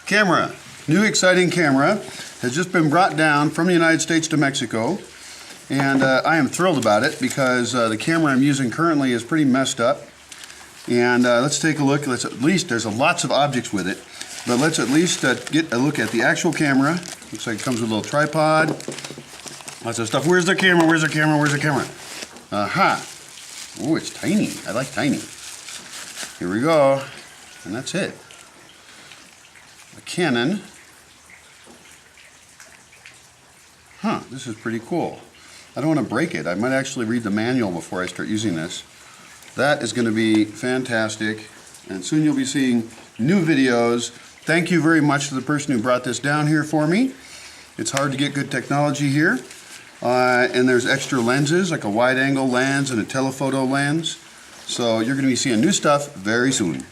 Camera. New exciting camera has just been brought down from the United States to Mexico, and I am thrilled about it because the camera I'm using currently is pretty messed up. And let's take a look. Let's at least, there's lots of objects with it, but let's at least get a look at the actual camera. Looks like it comes with a little tripod, lots of stuff. Where's the camera? Where's the camera? Where's the camera? Aha. Oh, it's tiny. I like tiny. Here we go, and that's it. A Canon. This is pretty cool. I don't want to break it. I might actually read the manual before I start using this. That is going to be fantastic, and soon you'll be seeing new videos. Thank you very much to the person who brought this down here for me. It's hard to get good technology here, and there's extra lenses, like a wide-angle lens and a telephoto lens. So you're going to be seeing new stuff very soon.